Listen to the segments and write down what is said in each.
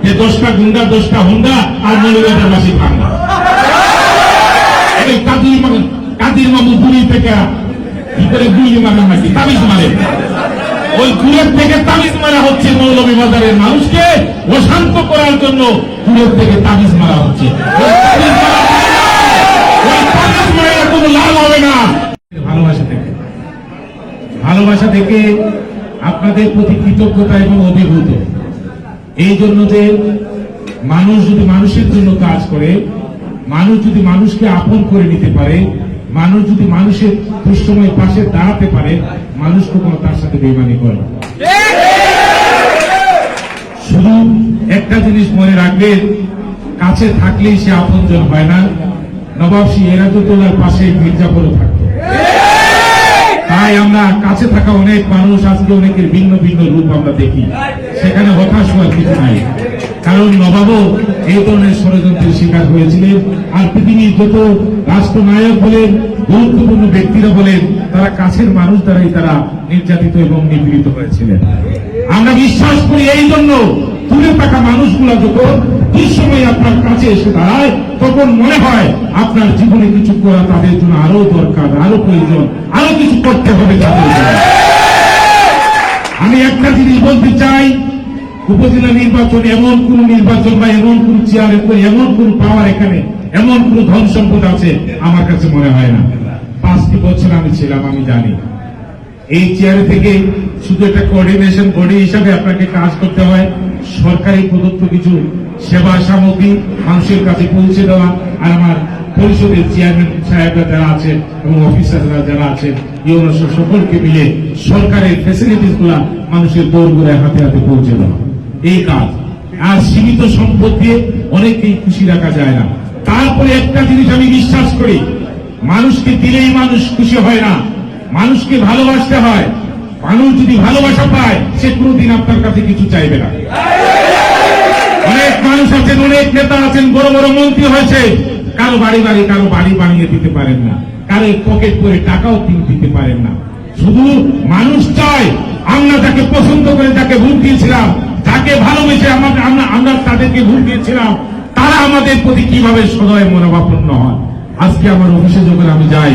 যে 10টা গুন্ডা 10টা হুন্ডা আর মৌলভীবাজার বাসী ভাঙা। এই কাদির মামু দূরি থেকে কি করে গুলি মারা নাকি তাবিজ মারে, ওই দূরের থেকে তাবিজ মারা হচ্ছে। মৌলভীবাজারের মানুষকে অশান্ত করার জন্য দূরের থেকে তাবিজ মারা হচ্ছে। কোনো লাভ হবে না। ভালোবাসা থেকে আপনাদের প্রতি কৃতজ্ঞতা এবং অভিভূত। এই জন্য যে মানুষ যদি মানুষের জন্য কাজ করে, মানুষ যদি মানুষকে আপন করে নিতে পারে, মানুষ যদি মানুষের দুঃসময় পাশে দাঁড়াতে পারে, মানুষ কখনো তার সাথে বেইমানি করে না। শুধু একটা জিনিস মনে রাখবেন, কাছে থাকলেই সে আপনজন হয় না। নবাব সিরাজউদ্দৌলার পাশে মির্জাফরও থাকত। তাই আমরা কাছে থাকা অনেক মানুষ আজকে অনেকের ভিন্ন ভিন্ন রূপ আমরা দেখি, সেখানে হতাশ হওয়ার কিছু নাই। কারণ নবাবও এই ধরনের ষড়যন্ত্রের শিকার হয়েছিলেন। আর পৃথিবীর যত রাষ্ট্রনায়ক বলেন, গুরুত্বপূর্ণ ব্যক্তিরা বলেন, তারা কাছের মানুষ দ্বারাই তারা নির্যাতিত এবং নিপীড়িত হয়েছিলেন। আমরা বিশ্বাস করি এই জন্য দূরে থাকা মানুষগুলা যখন দুঃসময় আপনার কাছে এসে দাঁড়ায়, তখন মনে হয় আপনার জীবনে কিছু করা তাদের জন্য আরো দরকার, আরো প্রয়োজন, আরো কিছু করতে হবে তাদের জন্য। আমি একটা জিনিস বলতে চাই, উপজেলা নির্বাচন এমন কোন নির্বাচন বা এমন কোন চেয়ার, এমন কোন পাওয়ার, এখানে এমন কোন ধন সম্পদ আছে আমার কাছে মনে হয় না। 5টি বছর আমি ছিলাম, আমি জানি এই চেয়ারে থেকে শুধু একটা কোঅর্ডিনেশন বডি হিসাবে আপনাকে কাজ করতে হয়, সরকারি প্রদত্ত কিছু সেবা সামগ্রী মানুষের কাছে পৌঁছে দেওয়া, আর আমার পরিষদের চেয়ারম্যান সাহেবরা যারা আছেন এবং অফিসাররা যারা আছেন, ইউরোসহ সকলকে মিলে সরকারের ফ্যাসিলিটিস গুলা মানুষের দৌড়গোড়ায় হাতে হাতে পৌঁছে দেওয়া, এই কাজ। আর সীমিত সম্পদ দিয়ে অনেককেই খুশি রাখা যায় না। তারপরে একটা জিনিস আমি বিশ্বাস করি, মানুষকে দিলেই মানুষ খুশি হয় না, মানুষকে ভালোবাসতে হয়। মানুষ যদি ভালোবাসা পায়, সে কোনদিন আপনার কাছে কিছু চাইবে না। অনেক মানুষ আছেন, অনেক নেতা আছেন, বড় বড় মন্ত্রী হয়েছে, কারো বাড়ি বানিয়ে দিতে পারেন না, কারো পকেট করে টাকাও দিতে পারেন না। শুধু মানুষ চায়, আমরা যাকে পছন্দ করে, যাকে ভোট দিয়েছিলাম, যাকে ভালোবেসে আমরা তাদেরকে ভোট দিয়েছিলাম, তারা আমাদের প্রতি কিভাবে সদয় মনোভাবাপন্ন হয়। আজকে আমার অফিসে যখন আমি যাই,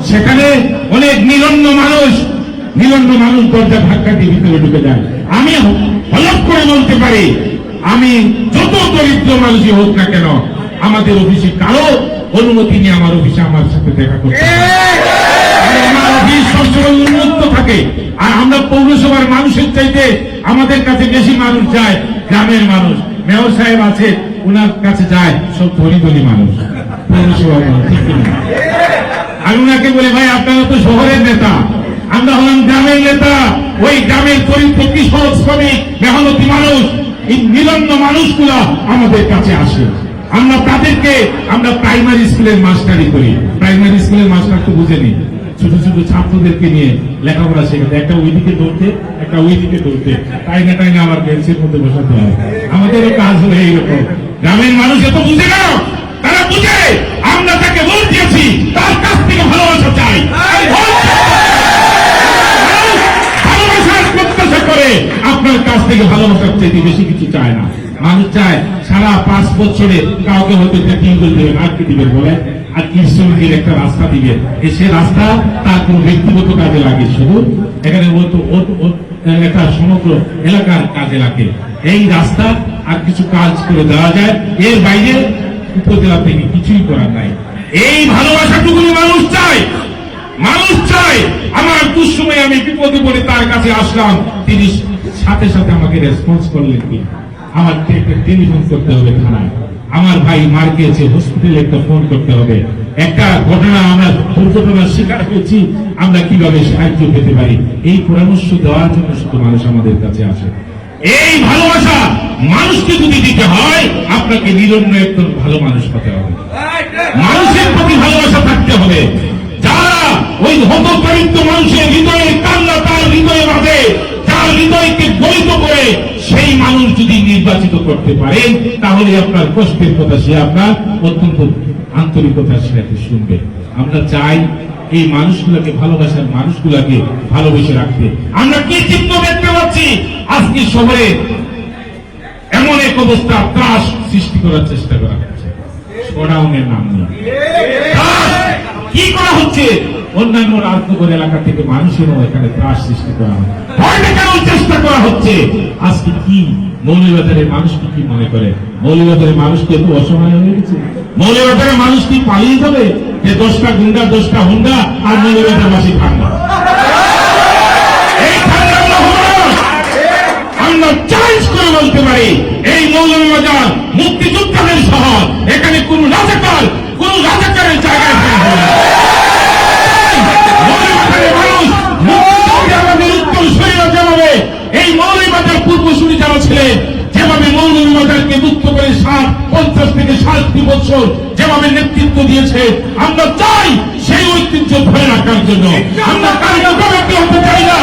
সেখানে অনেক নিরন্ন মানুষ দরজা ধাক্কা দিয়ে ভিতরে ঢুকে যায়। আমি হলফ করে বলতে পারি, আমি যত দরিদ্র মানুষই হোক না কেন, আমাদের অফিসে কারো অনুমতি নিয়ে আমার অফিসে আমার সাথে দেখা করতে আমার অফিস সবসময় উন্মুক্ত থাকে। আর আমরা পৌরসভার মানুষের চাইতে আমাদের কাছে বেশি মানুষ যায়, গ্রামের মানুষ। মেয়র সাহেব আছে, ওনার কাছে যায় সব ধনী মানুষ, পৌরসভার মানুষ। ঠিক না? আমি ওনাকে বলি, ভাই আপনারা তো শহরের নেতা, আমরা হলাম গ্রামের নেতা। ওই গ্রামের দরিদ্র কৃষক, শ্রমিক, মেহনতি মানুষ, এই নিরন্ন মানুষগুলা আমাদের কাছে আসে। আমরা প্রাইমারি স্কুলের মাস্টারি করি। প্রাইমারি স্কুলের মাস্টার তো বুঝেনি, ছোট ছোট ছাত্রদেরকে নিয়ে লেখাপড়া শেখাতে, একটা ওইদিকে দৌড়তে, একটা ওইদিকে দৌড়তে, টাইনে আমার বেঞ্চের মধ্যে বসাতে হয়। আমাদেরও কাজ হলো এইরকম। গ্রামের মানুষ এত বুঝে না, তারা বুঝে আমরা তাকে ভোট দিয়েছি, তার কাছ থেকে ভালোবাসা চাই। ভালোবাসার প্রত্যাশা করে, আপনার কাছ থেকে ভালোবাসার চাইতে বেশি কিছু চায় না। মানুষ চায় সারা 5 বছরে কাউকে হয়তো একটা টিউবওয়েল দেবেন, আর কি দিবেন বলে, আর কৃষ্ণমন্দির একটা রাস্তা দিবেন। সে রাস্তা তার কোন ব্যক্তিগত কাজে লাগে, শুধু এখানে একটা সমগ্র এলাকার কাজে লাগে। এই রাস্তা আর কিছু কাজ করে দেওয়া যায়, এর বাইরে উপজেলা থেকে কিছুই করার নাই। এই ভালোবাসাটুকুনি মানুষ চায়। আমার দুঃসময়ে আমি বিপদে পড়ে তার কাছে আসলাম, তিনি সাথে সাথে আমাকে রেসপন্স করলেন কি, আমার একটা টেলিফোন করতে হবে থানায়, আমার ভাই মার খেয়েছে, হসপিটালে একটা ফোন করতে হবে, একটা ঘটনা, আমরা দুর্ঘটনার শিকার হয়েছি, আমরা কিভাবে সাহায্য পেতে পারি, এই পরামর্শ দেওয়ার জন্য শুধু মানুষ আমাদের কাছে আসে। এই ভালোবাসা মানুষকে যদি দিতে হয়, আপনাকে নিরন্ন একজন ভালো মানুষ হতে হবে, মানুষের প্রতি ভালোবাসা থাকতে হবে। যারা ওই হতদরিদ্র মানুষের হৃদয়ে কান্না, তার হৃদয়ে বাঁধে, যার হৃদয়কে গলিত করে, সেই মানুষ যদি নির্বাচিত করতে পারেন, তাহলে আপনার কষ্টের কথা সে আপনার অত্যন্ত আন্তরিকতার সাথে শুনবে। আমরা চাই এই মানুষগুলোকে, ভালোবাসার মানুষগুলোকে ভালোবেসে রাখতে। আমরা কি চিত্র দেখতে পাচ্ছি আজকে শহরে এমন এক অবস্থা ত্রাস সৃষ্টি করার চেষ্টা করা হচ্ছে শোডাউনের নাম নিয়ে। কি করা হচ্ছে? অন্যান্য রাজনগর এলাকা থেকে মানুষেরও এখানে ত্রাস সৃষ্টি করা হয়, ভয় দেখানোর চেষ্টা করা হচ্ছে। আজকে কি মৌলভীবাজারের মানুষ কি মনে করে? মৌলভীবাজারের মানুষ কি একটু অসহায় হয়ে গেছে? মৌলভীবাজারের মানুষ কি পালিয়ে যাবে যে 10টা গুন্ডা 10টা হুন্ডা আর মৌলভীবাজারবাসী ঠান্ডা? এই ঠান্ডা আমরা চ্যালেঞ্জ করে বলতে পারি, এই মৌলভীবাজার মুক্তিযোদ্ধাদের শহর, এখানে কোন রাজাকারের জায়গায় এই মৌলভীবাজার পূর্বসূরি যারা ছিলেন, যেভাবে মৌলভীবাজারকে মুক্ত করে 50 থেকে 60 বছর যেভাবে নেতৃত্ব দিয়েছে, আমরা চাই সেই ঐতিহ্য ধরে রাখার জন্য। আমরা কারো হতে চাই না,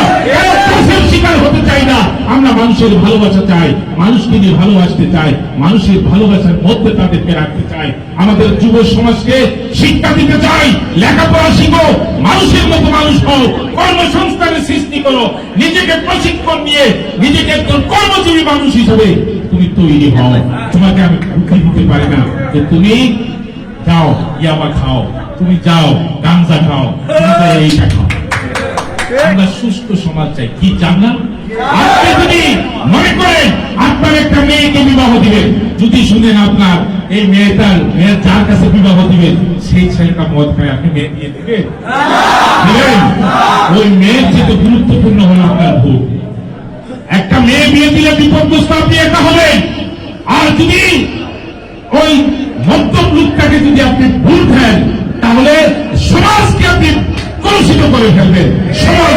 শিকার হতে চাই না। আমরা মানুষের ভালোবাসা চাই, মানুষকে নিয়ে ভালোবাসতে চাই, মানুষের ভালোবাসার মধ্যে তাদেরকে রাখতে চাই। আমাদের যুব সমাজকে শিক্ষা দিতে চাই, লেখাপড়া শিখো, মানুষের মতো মানুষ হও, কর্মসংস্থানের সৃষ্টি করো, নিজেকে প্রশিক্ষণ নিয়ে নিজেকে একজন কর্মজীবী মানুষ হিসেবে তুমি তৈরি হও। তোমাকে আমি বুদ্ধি দিতে পারি না যে তুমি যাও ইয়াবা খাও, তুমি যাও গাঞ্জা খাও, তুমি যাও এইটা খাও। আমরা সুস্থ সমাজ চাই। কি চান না? আপনি যদি মনে করেন আপনার একটা মেয়েকে বিবাহ দিবেন, যদি শুনেন আপনার এই মেয়ের যার কাছে বিবাহ দিবেন সেই ছেলেটা মদ খায়, আপনি মেয়ে দিয়ে দিবেন? ওই মেয়ের যেটা গুরুত্বপূর্ণ হলো আপনার ভোট। একটা মেয়ে বিয়ে দিলে বিপদগ্রস্ত আপনি একা হবেন। আর যদি ওই মদ্যপ লোকটাকে যদি আপনি ভুল দেন, তাহলে সমাজকে আপনি কলুষিত করে ফেলবেন, সমাজ